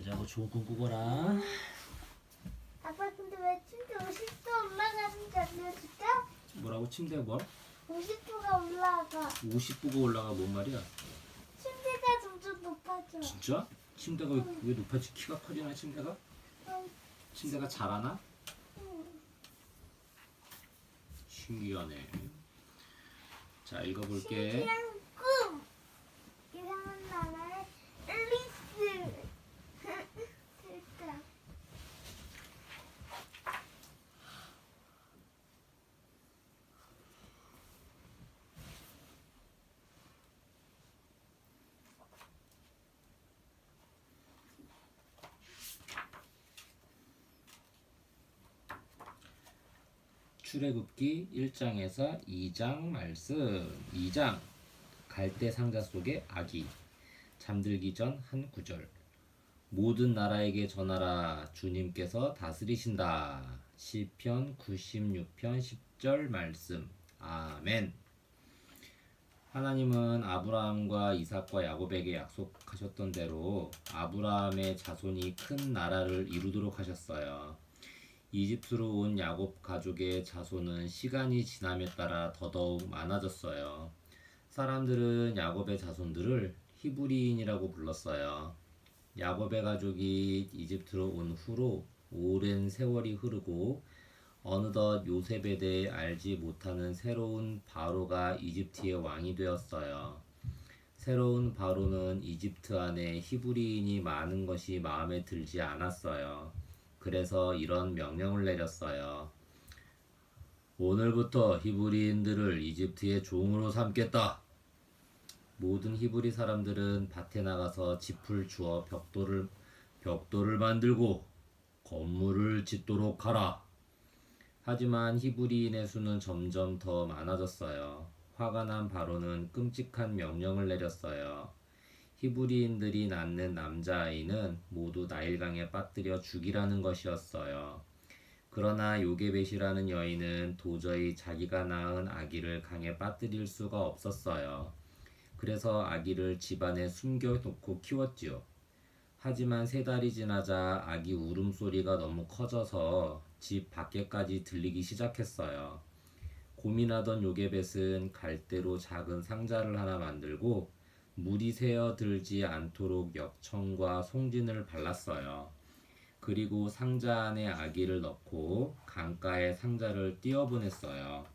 자고 좋은 꿈 꾸거라. 아빠 근데 왜 침대 50도 올라가는지 알려줄까? 뭐라고? 침대가 뭐? 50도가 올라가. 50도가 올라가 뭔 말이야? 침대가 점점 높아져. 진짜? 침대가 왜 높아지? 키가 커지나 침대가? 침대가 자라나? 신기하네. 자, 읽어볼게. 신기한 꿈. 이상한 나라의 앨리스. 됐다. 출애굽기 1장에서 2장 말씀. 2장 갈대 상자 속의 아기. 잠들기 전 한 구절. 모든 나라에게 전하라. 주님께서 다스리신다. 시편 96편 10절 말씀. 아멘. 하나님은 아브라함과 이삭과 야곱에게 약속하셨던 대로 아브라함의 자손이 큰 나라를 이루도록 하셨어요. 이집트로 온 야곱 가족의 자손은 시간이 지남에 따라 더더욱 많아졌어요. 사람들은 야곱의 자손들을 히브리인이라고 불렀어요. 야곱의 가족이 이집트로 온 후로 오랜 세월이 흐르고 어느덧 요셉에 대해 알지 못하는 새로운 바로가 이집트의 왕이 되었어요. 새로운 바로는 이집트 안에 히브리인이 많은 것이 마음에 들지 않았어요. 그래서 이런 명령을 내렸어요. 오늘부터 히브리인들을 이집트의 종으로 삼겠다. 모든 히브리 사람들은 밭에 나가서 짚을 주어 벽돌을 만들고 건물을 짓도록 하라. 하지만 히브리인의 수는 점점 더 많아졌어요. 화가 난 바로는 끔찍한 명령을 내렸어요. 히브리인들이 낳는 남자아이는 모두 나일강에 빠뜨려 죽이라는 것이었어요. 그러나 요게벳이라는 여인은 도저히 자기가 낳은 아기를 강에 빠뜨릴 수가 없었어요. 그래서 아기를 집안에 숨겨놓고 키웠지요. 하지만 3달이 지나자 아기 울음소리가 너무 커져서 집 밖에까지 들리기 시작했어요. 고민하던 요게벳은 갈대로 작은 상자를 하나 만들고 물이 새어들지 않도록 역청과 송진을 발랐어요. 그리고 상자 안에 아기를 넣고 강가에 상자를 띄어보냈어요.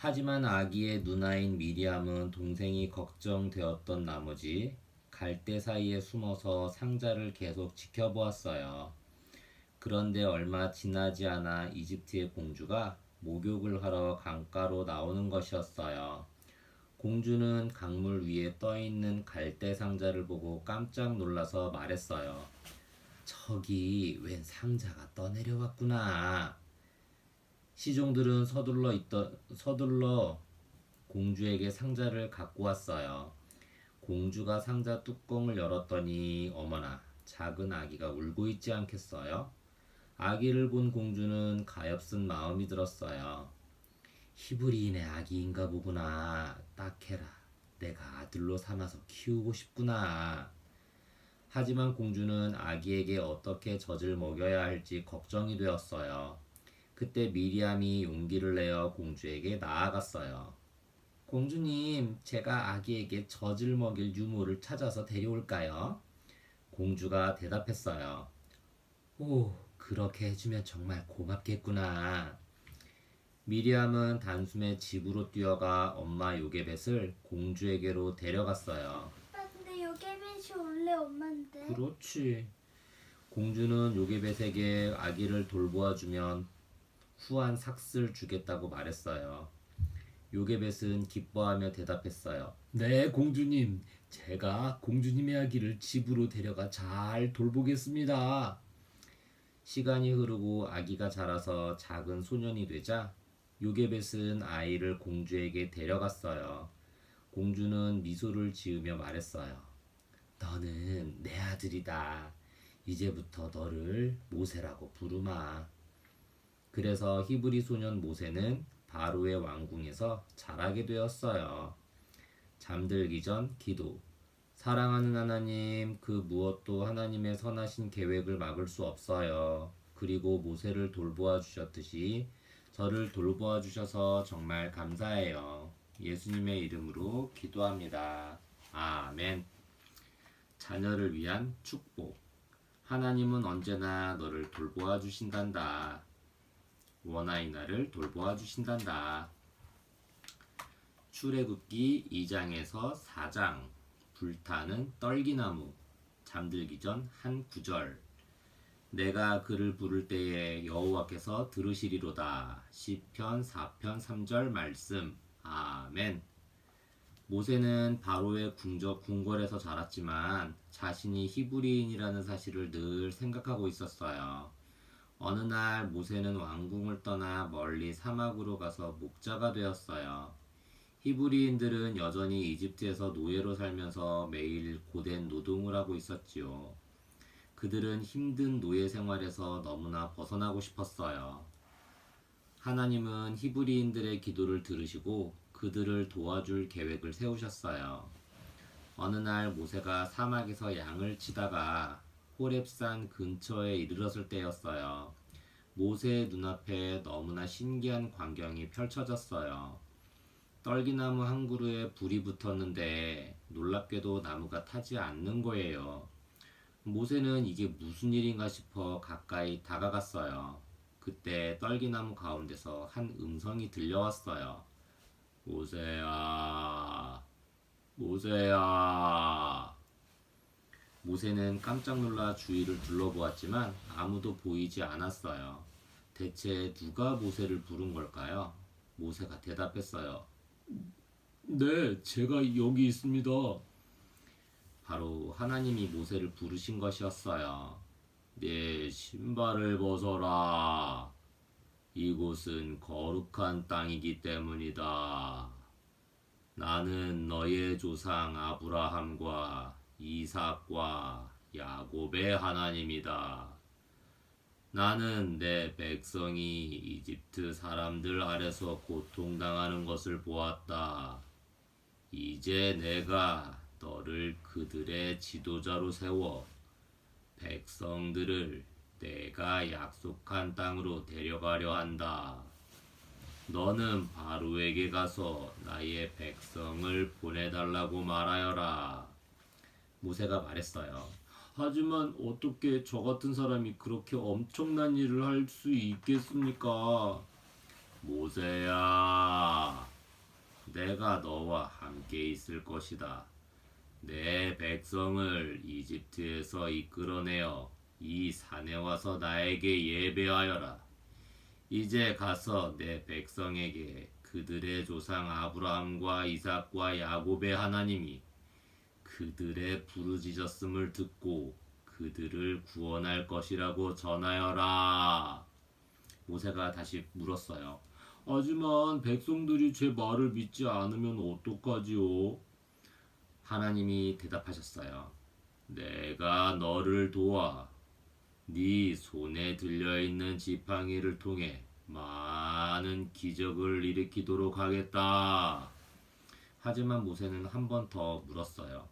하지만 아기의 누나인 미리암은 동생이 걱정되었던 나머지 갈대 사이에 숨어서 상자를 계속 지켜보았어요. 그런데 얼마 지나지 않아 이집트의 공주가 목욕을 하러 강가로 나오는 것이었어요. 공주는 강물 위에 떠있는 갈대 상자를 보고 깜짝 놀라서 말했어요. 저기 웬 상자가 떠내려왔구나. 시종들은 서둘러 공주에게 상자를 갖고 왔어요. 공주가 상자 뚜껑을 열었더니 어머나, 작은 아기가 울고 있지 않겠어요? 아기를 본 공주는 가엾은 마음이 들었어요. 히브리인의 아기인가 보구나. 딱해라. 내가 아들로 삼아서 키우고 싶구나. 하지만 공주는 아기에게 어떻게 젖을 먹여야 할지 걱정이 되었어요. 그때 미리암이 용기를 내어 공주에게 나아갔어요. 공주님, 제가 아기에게 젖을 먹일 유모를 찾아서 데려올까요? 공주가 대답했어요. 오, 그렇게 해주면 정말 고맙겠구나. 미리암은 단숨에 집으로 뛰어가 엄마 요게벳을 공주에게로 데려갔어요. 아빠 근데 요게벳이 원래 엄마인데. 그렇지. 공주는 요게벳에게 아기를 돌보아주면 후한 삭슬 주겠다고 말했어요. 요게벳은 기뻐하며 대답했어요. 네, 공주님. 제가 공주님의 아기를 집으로 데려가 잘 돌보겠습니다. 시간이 흐르고 아기가 자라서 작은 소년이 되자 요게벳은 아이를 공주에게 데려갔어요. 공주는 미소를 지으며 말했어요. 너는 내 아들이다. 이제부터 너를 모세라고 부르마. 그래서 히브리 소년 모세는 바로의 왕궁에서 자라게 되었어요. 잠들기 전 기도. 사랑하는 하나님, 그 무엇도 하나님의 선하신 계획을 막을 수 없어요. 그리고 모세를 돌보아 주셨듯이 저를 돌보아 주셔서 정말 감사해요. 예수님의 이름으로 기도합니다. 아멘. 자녀를 위한 축복. 하나님은 언제나 너를 돌보아 주신단다. 원아이나를 돌보아 주신단다. 출애굽기 2장에서 4장. 불타는 떨기나무. 잠들기 전 한 구절. 내가 그를 부를 때에 여호와께서 들으시리로다. 시편 4편 3절 말씀. 아멘. 모세는 바로의 궁궐에서 자랐지만 자신이 히브리인이라는 사실을 늘 생각하고 있었어요. 어느 날 모세는 왕궁을 떠나 멀리 사막으로 가서 목자가 되었어요. 히브리인들은 여전히 이집트에서 노예로 살면서 매일 고된 노동을 하고 있었지요. 그들은 힘든 노예 생활에서 너무나 벗어나고 싶었어요. 하나님은 히브리인들의 기도를 들으시고 그들을 도와줄 계획을 세우셨어요. 어느 날 모세가 사막에서 양을 치다가 호렙산 근처에 이르렀을 때였어요. 모세의 눈앞에 너무나 신기한 광경이 펼쳐졌어요. 떨기나무 한 그루에 불이 붙었는데 놀랍게도 나무가 타지 않는 거예요. 모세는 이게 무슨 일인가 싶어 가까이 다가갔어요. 그때 떨기나무 가운데서 한 음성이 들려왔어요. 모세야, 모세야. 모세는 깜짝 놀라 주위를 둘러보았지만 아무도 보이지 않았어요. 대체 누가 모세를 부른 걸까요? 모세가 대답했어요. 네, 제가 여기 있습니다. 바로 하나님이 모세를 부르신 것이었어요. 네 신발을 벗어라. 이곳은 거룩한 땅이기 때문이다. 나는 너의 조상 아브라함과 이삭과 야곱의 하나님이다. 나는 내 백성이 이집트 사람들 아래서 고통당하는 것을 보았다. 이제 내가 너를 그들의 지도자로 세워 백성들을 내가 약속한 땅으로 데려가려 한다. 너는 바로에게 가서 나의 백성을 보내달라고 말하여라. 모세가 말했어요. 하지만 어떻게 저 같은 사람이 그렇게 엄청난 일을 할 수 있겠습니까? 모세야, 내가 너와 함께 있을 것이다. 내 백성을 이집트에서 이끌어내어 이 산에 와서 나에게 예배하여라. 이제 가서 내 백성에게 그들의 조상 아브라함과 이삭과 야곱의 하나님이 그들의 부르짖었음을 듣고 그들을 구원할 것이라고 전하여라. 모세가 다시 물었어요. 하지만 백성들이 제 말을 믿지 않으면 어떡하지요? 하나님이 대답하셨어요. 내가 너를 도와 네 손에 들려있는 지팡이를 통해 많은 기적을 일으키도록 하겠다. 하지만 모세는 한 번 더 물었어요.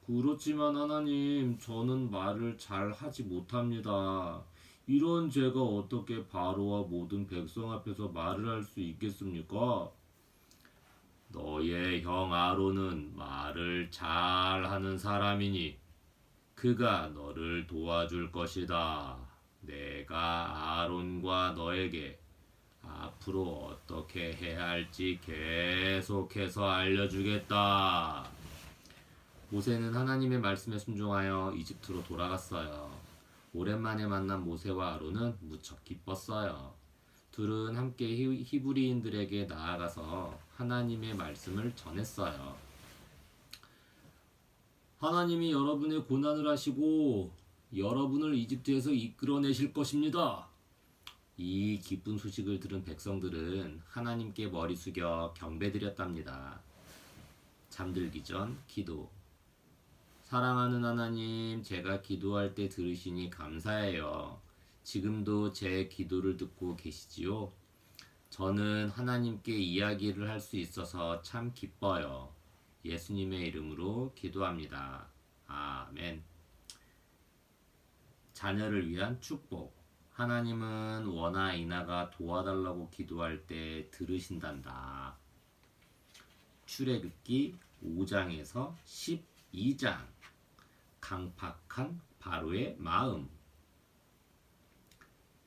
그렇지만 하나님, 저는 말을 잘 하지 못합니다. 이런 제가 어떻게 바로와 모든 백성 앞에서 말을 할 수 있겠습니까? 너의 형 아론은 말을 잘하는 사람이니 그가 너를 도와줄 것이다. 내가 아론과 너에게 앞으로 어떻게 해야 할지 계속해서 알려주겠다. 모세는 하나님의 말씀에 순종하여 이집트로 돌아갔어요. 오랜만에 만난 모세와 아론은 무척 기뻤어요. 둘은 함께 히브리인들에게 나아가서 하나님의 말씀을 전했어요. 하나님이 여러분의 고난을 하시고 여러분을 이집트에서 이끌어내실 것입니다. 이 기쁜 소식을 들은 백성들은 하나님께 머리 숙여 경배드렸답니다. 잠들기 전 기도. 사랑하는 하나님, 제가 기도할 때 들으시니 감사해요. 지금도 제 기도를 듣고 계시지요? 저는 하나님께 이야기를 할 수 있어서 참 기뻐요. 예수님의 이름으로 기도합니다. 아멘. 자녀를 위한 축복. 하나님은 원아 이나가 도와달라고 기도할 때 들으신단다. 출애굽기 5장에서 12장. 강팍한 바로의 마음.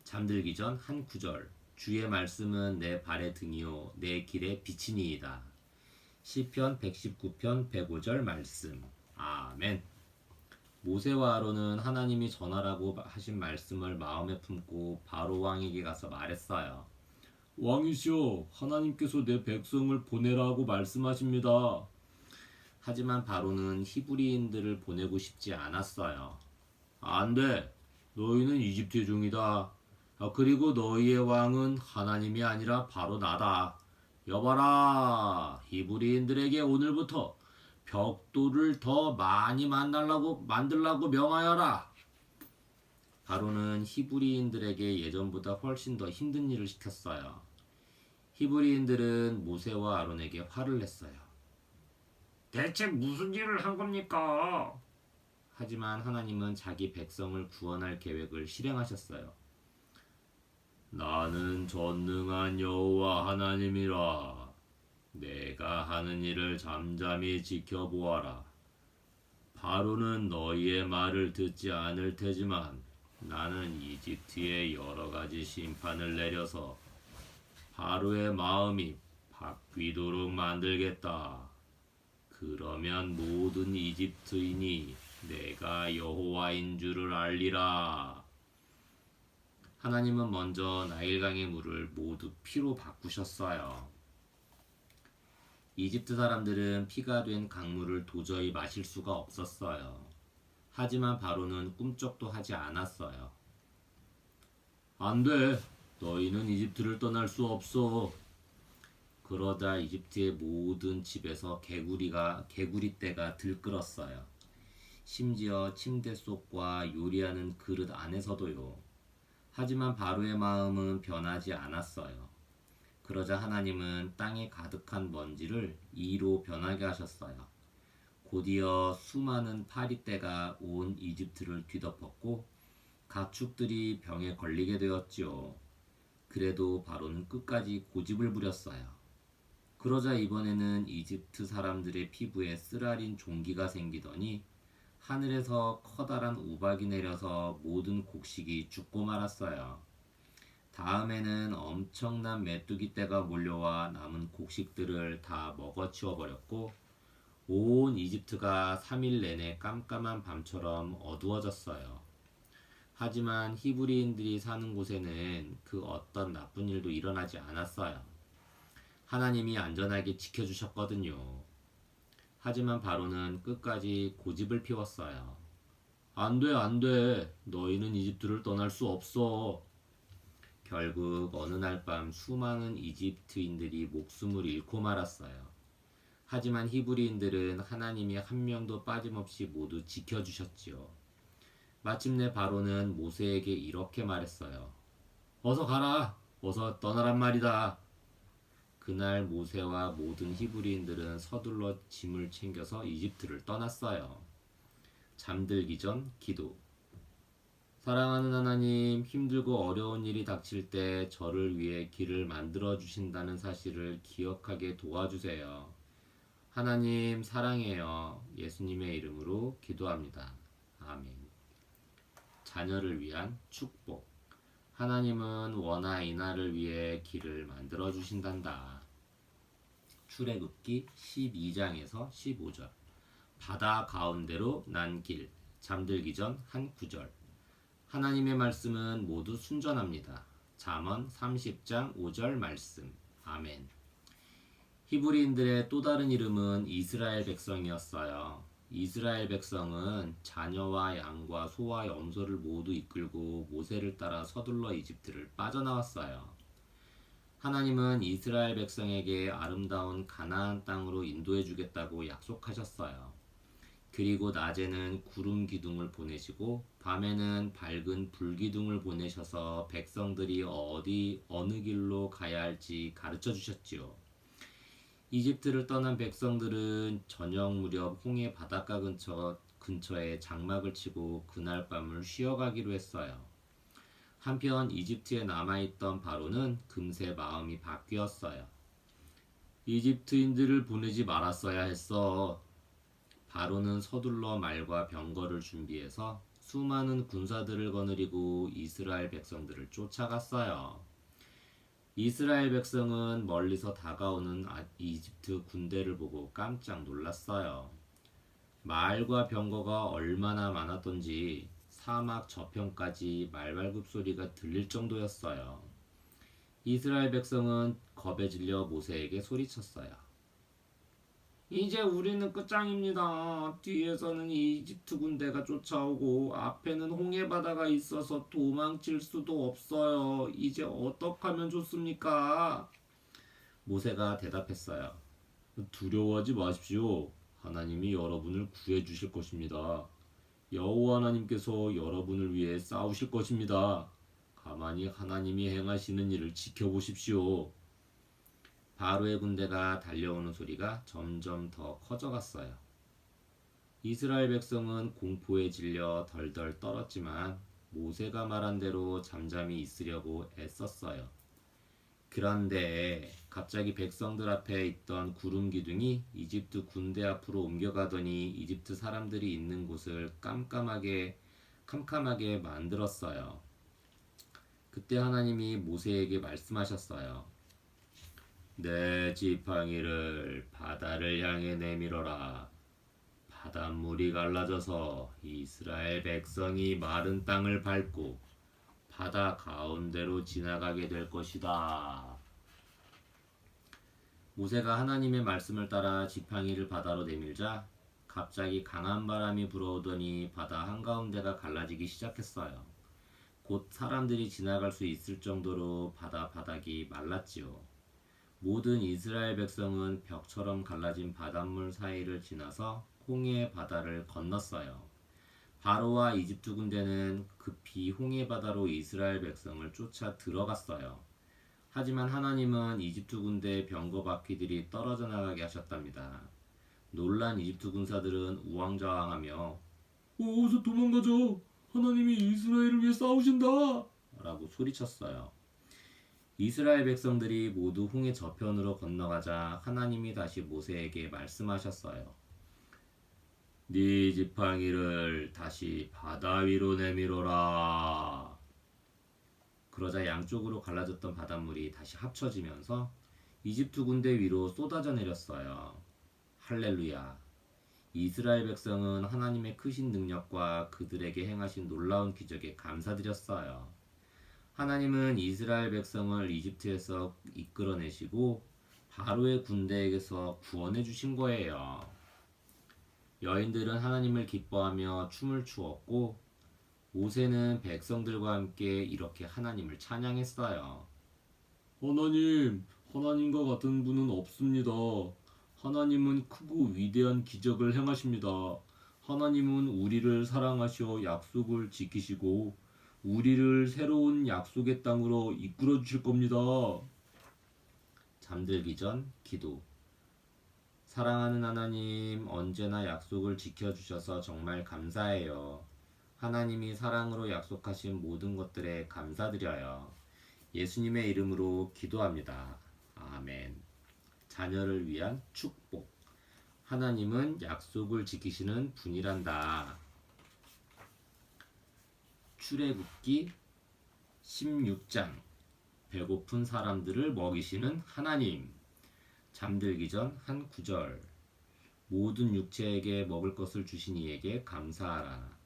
잠들기 전 한 구절. 주의 말씀은 내 발의 등이요 내 길의 빛이니이다. 시편 119편 105절 말씀. 아멘. 모세와 아론은 하나님이 전하라고 하신 말씀을 마음에 품고 바로 왕에게 가서 말했어요. 왕이시여, 하나님께서 내 백성을 보내라고 말씀하십니다. 하지만 바로는 히브리인들을 보내고 싶지 않았어요. 안 돼. 너희는 이집트의 종이다. 그리고 너희의 왕은 하나님이 아니라 바로 나다. 여봐라. 히브리인들에게 오늘부터 벽돌을 더 많이 만들라고 명하여라. 바로는 히브리인들에게 예전보다 훨씬 더 힘든 일을 시켰어요. 히브리인들은 모세와 아론에게 화를 냈어요. 대체 무슨 일을 한 겁니까? 하지만 하나님은 자기 백성을 구원할 계획을 실행하셨어요. 나는 전능한 여호와 하나님이라. 내가 하는 일을 잠잠히 지켜보아라. 바로는 너희의 말을 듣지 않을 테지만 나는 이집트에 여러 가지 심판을 내려서 바로의 마음이 바뀌도록 만들겠다. 그러면 모든 이집트인이 내가 여호와인 줄을 알리라. 하나님은 먼저 나일강의 물을 모두 피로 바꾸셨어요. 이집트 사람들은 피가 된 강물을 도저히 마실 수가 없었어요. 하지만 바로는 꿈쩍도 하지 않았어요. 안 돼. 너희는 이집트를 떠날 수 없어. 그러자 이집트의 모든 집에서 개구리떼가 들끓었어요. 심지어 침대 속과 요리하는 그릇 안에서도요. 하지만 바로의 마음은 변하지 않았어요. 그러자 하나님은 땅에 가득한 먼지를 이로 변하게 하셨어요. 곧이어 수많은 파리떼가 온 이집트를 뒤덮었고 가축들이 병에 걸리게 되었지요. 그래도 바로는 끝까지 고집을 부렸어요. 그러자 이번에는 이집트 사람들의 피부에 쓰라린 종기가 생기더니 하늘에서 커다란 우박이 내려서 모든 곡식이 죽고 말았어요. 다음에는 엄청난 메뚜기 떼가 몰려와 남은 곡식들을 다 먹어치워 버렸고 온 이집트가 3일 내내 깜깜한 밤처럼 어두워졌어요. 하지만 히브리인들이 사는 곳에는 그 어떤 나쁜 일도 일어나지 않았어요. 하나님이 안전하게 지켜주셨거든요. 하지만 바로는 끝까지 고집을 피웠어요. 안 돼, 안 돼. 너희는 이집트를 떠날 수 없어. 결국 어느 날 밤 수많은 이집트인들이 목숨을 잃고 말았어요. 하지만 히브리인들은 하나님이 한 명도 빠짐없이 모두 지켜주셨지요. 마침내 바로는 모세에게 이렇게 말했어요. 어서 가라. 어서 떠나란 말이다. 그날 모세와 모든 히브리인들은 서둘러 짐을 챙겨서 이집트를 떠났어요. 잠들기 전 기도. 사랑하는 하나님, 힘들고 어려운 일이 닥칠 때 저를 위해 길을 만들어 주신다는 사실을 기억하게 도와주세요. 하나님 사랑해요. 예수님의 이름으로 기도합니다. 아멘. 자녀를 위한 축복. 하나님은 원아 이나를 위해 길을 만들어 주신단다. 출애굽기 12장에서 15절. 바다 가운데로 난 길. 잠들기 전 한 구절. 하나님의 말씀은 모두 순전합니다. 잠언 30장 5절 말씀. 아멘. 히브리인들의 또 다른 이름은 이스라엘 백성이었어요. 이스라엘 백성은 자녀와 양과 소와 염소를 모두 이끌고 모세를 따라 서둘러 이집트를 빠져나왔어요. 하나님은 이스라엘 백성에게 아름다운 가나안 땅으로 인도해 주겠다고 약속하셨어요. 그리고 낮에는 구름 기둥을 보내시고 밤에는 밝은 불 기둥을 보내셔서 백성들이 어느 길로 가야 할지 가르쳐 주셨지요. 이집트를 떠난 백성들은 저녁 무렵 홍해 바닷가 근처에 장막을 치고 그날 밤을 쉬어가기로 했어요. 한편 이집트에 남아있던 바로는 금세 마음이 바뀌었어요. 이집트인들을 보내지 말았어야 했어. 바로는 서둘러 말과 병거를 준비해서 수많은 군사들을 거느리고 이스라엘 백성들을 쫓아갔어요. 이스라엘 백성은 멀리서 다가오는 이집트 군대를 보고 깜짝 놀랐어요. 말과 병거가 얼마나 많았던지 사막 저편까지 말발굽 소리가 들릴 정도였어요. 이스라엘 백성은 겁에 질려 모세에게 소리쳤어요. 이제 우리는 끝장입니다. 뒤에서는 이집트 군대가 쫓아오고 앞에는 홍해 바다가 있어서 도망칠 수도 없어요. 이제 어떡하면 좋습니까? 모세가 대답했어요. 두려워하지 마십시오. 하나님이 여러분을 구해 주실 것입니다. 여호와 하나님께서 여러분을 위해 싸우실 것입니다. 가만히 하나님이 행하시는 일을 지켜보십시오. 바로의 군대가 달려오는 소리가 점점 더 커져갔어요. 이스라엘 백성은 공포에 질려 덜덜 떨었지만 모세가 말한 대로 잠잠히 있으려고 애썼어요. 그런데 갑자기 백성들 앞에 있던 구름 기둥이 이집트 군대 앞으로 옮겨가더니 이집트 사람들이 있는 곳을 깜깜하게 만들었어요. 그때 하나님이 모세에게 말씀하셨어요. 내 지팡이를 바다를 향해 내밀어라. 바닷물이 갈라져서 이스라엘 백성이 마른 땅을 밟고 바다 가운데로 지나가게 될 것이다. 모세가 하나님의 말씀을 따라 지팡이를 바다로 내밀자 갑자기 강한 바람이 불어오더니 바다 한가운데가 갈라지기 시작했어요. 곧 사람들이 지나갈 수 있을 정도로 바다 바닥이 말랐지요. 모든 이스라엘 백성은 벽처럼 갈라진 바닷물 사이를 지나서 홍해 바다를 건넜어요. 바로와 이집트 군대는 급히 홍해 바다로 이스라엘 백성을 쫓아 들어갔어요. 하지만 하나님은 이집트 군대의 병거 바퀴들이 떨어져 나가게 하셨답니다. 놀란 이집트 군사들은 우왕좌왕하며 어서 도망가자! 하나님이 이스라엘을 위해 싸우신다! 라고 소리쳤어요. 이스라엘 백성들이 모두 홍해 저편으로 건너가자 하나님이 다시 모세에게 말씀하셨어요. 네 지팡이를 다시 바다 위로 내밀어라. 그러자 양쪽으로 갈라졌던 바닷물이 다시 합쳐지면서 이집트 군대 위로 쏟아져 내렸어요. 할렐루야. 이스라엘 백성은 하나님의 크신 능력과 그들에게 행하신 놀라운 기적에 감사드렸어요. 하나님은 이스라엘 백성을 이집트에서 이끌어내시고 바로의 군대에게서 구원해 주신 거예요. 여인들은 하나님을 기뻐하며 춤을 추었고 모세는 백성들과 함께 이렇게 하나님을 찬양했어요. 하나님과 같은 분은 없습니다. 하나님은 크고 위대한 기적을 행하십니다. 하나님은 우리를 사랑하셔 약속을 지키시고 우리를 새로운 약속의 땅으로 이끌어 주실 겁니다. 잠들기 전 기도. 사랑하는 하나님, 언제나 약속을 지켜주셔서 정말 감사해요. 하나님이 사랑으로 약속하신 모든 것들에 감사드려요. 예수님의 이름으로 기도합니다. 아멘. 자녀를 위한 축복. 하나님은 약속을 지키시는 분이란다. 출애굽기 16장. 배고픈 사람들을 먹이시는 하나님. 잠들기 전 한 구절. 모든 육체에게 먹을 것을 주신 이에게 감사하라.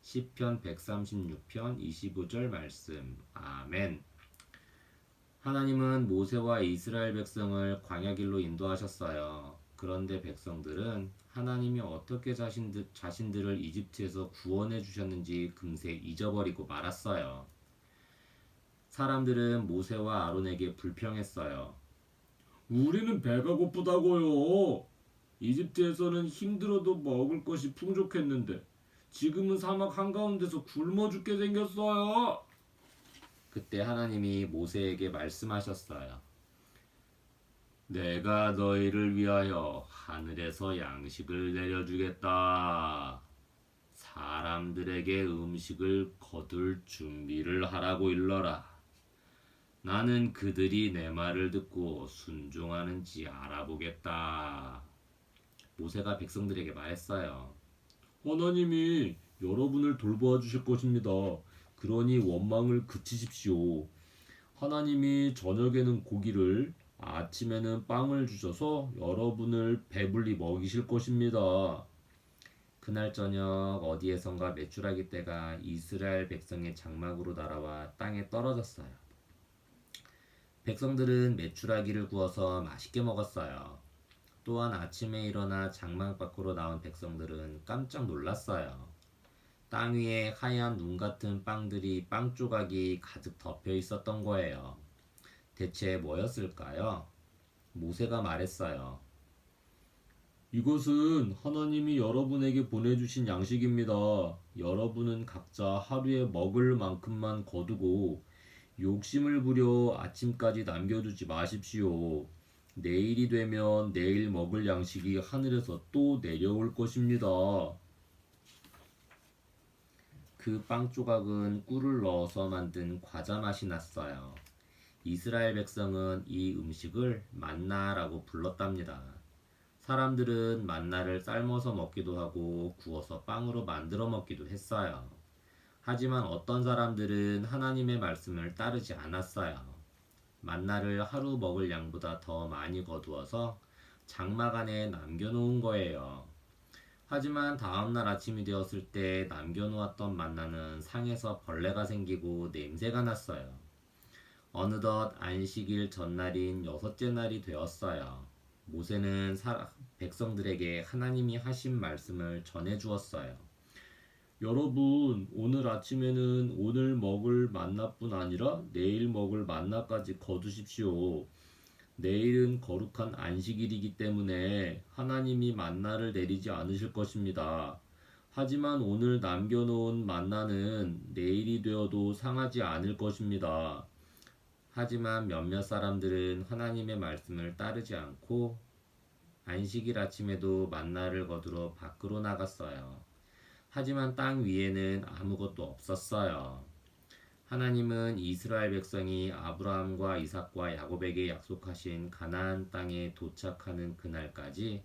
시편 136편 25절 말씀. 아멘. 하나님은 모세와 이스라엘 백성을 광야길로 인도하셨어요. 그런데 백성들은 하나님이 어떻게 자신들을 이집트에서 구원해 주셨는지 금세 잊어버리고 말았어요. 사람들은 모세와 아론에게 불평했어요. 우리는 배가 고프다고요. 이집트에서는 힘들어도 먹을 것이 풍족했는데 지금은 사막 한가운데서 굶어 죽게 생겼어요. 그때 하나님이 모세에게 말씀하셨어요. 내가 너희를 위하여 하늘에서 양식을 내려주겠다. 사람들에게 음식을 거둘 준비를 하라고 일러라. 나는 그들이 내 말을 듣고 순종하는지 알아보겠다. 모세가 백성들에게 말했어요. 하나님이 여러분을 돌보아 주실 것입니다. 그러니 원망을 그치십시오. 하나님이 저녁에는 고기를, 아침에는 빵을 주셔서 여러분을 배불리 먹이실 것입니다. 그날 저녁 어디에선가 메추라기 떼가 이스라엘 백성의 장막으로 날아와 땅에 떨어졌어요. 백성들은 메추라기를 구워서 맛있게 먹었어요. 또한 아침에 일어나 장막 밖으로 나온 백성들은 깜짝 놀랐어요. 땅 위에 하얀 눈 같은 빵들이 빵 조각이 가득 덮여 있었던 거예요. 대체 뭐였을까요? 모세가 말했어요. 이것은 하나님이 여러분에게 보내주신 양식입니다. 여러분은 각자 하루에 먹을 만큼만 거두고 욕심을 부려 아침까지 남겨두지 마십시오. 내일이 되면 내일 먹을 양식이 하늘에서 또 내려올 것입니다. 그 빵 조각은 꿀을 넣어서 만든 과자 맛이 났어요. 이스라엘 백성은 이 음식을 만나라고 불렀답니다. 사람들은 만나를 삶아서 먹기도 하고 구워서 빵으로 만들어 먹기도 했어요. 하지만 어떤 사람들은 하나님의 말씀을 따르지 않았어요. 만나를 하루 먹을 양보다 더 많이 거두어서 장막 안에 남겨놓은 거예요. 하지만 다음날 아침이 되었을 때 남겨놓았던 만나는 상에서 벌레가 생기고 냄새가 났어요. 어느덧 안식일 전날인 여섯째 날이 되었어요. 모세는 백성들에게 하나님이 하신 말씀을 전해 주었어요. 여러분, 오늘 아침에는 오늘 먹을 만나뿐 아니라 내일 먹을 만나까지 거두십시오. 내일은 거룩한 안식일이기 때문에 하나님이 만나를 내리지 않으실 것입니다. 하지만 오늘 남겨놓은 만나는 내일이 되어도 상하지 않을 것입니다. 하지만 몇몇 사람들은 하나님의 말씀을 따르지 않고 안식일 아침에도 만나를 거두러 밖으로 나갔어요. 하지만 땅 위에는 아무것도 없었어요. 하나님은 이스라엘 백성이 아브라함과 이삭과 야곱에게 약속하신 가나안 땅에 도착하는 그날까지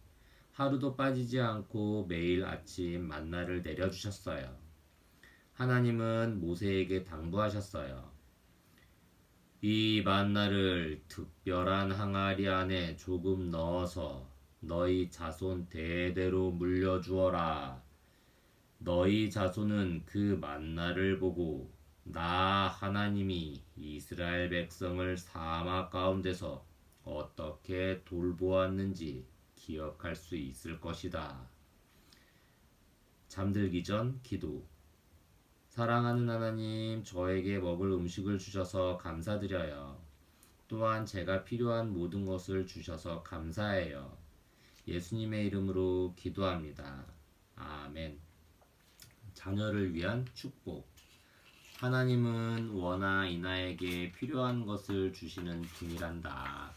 하루도 빠지지 않고 매일 아침 만나를 내려주셨어요. 하나님은 모세에게 당부하셨어요. 이 만나를 특별한 항아리 안에 조금 넣어서 너희 자손 대대로 물려주어라. 너희 자손은 그 만나를 보고 나 하나님이 이스라엘 백성을 사막 가운데서 어떻게 돌보았는지 기억할 수 있을 것이다. 잠들기 전 기도. 사랑하는 하나님, 저에게 먹을 음식을 주셔서 감사드려요. 또한 제가 필요한 모든 것을 주셔서 감사해요. 예수님의 이름으로 기도합니다. 아멘. 자녀를 위한 축복. 하나님은 원하 이나에게 필요한 것을 주시는 분이란다.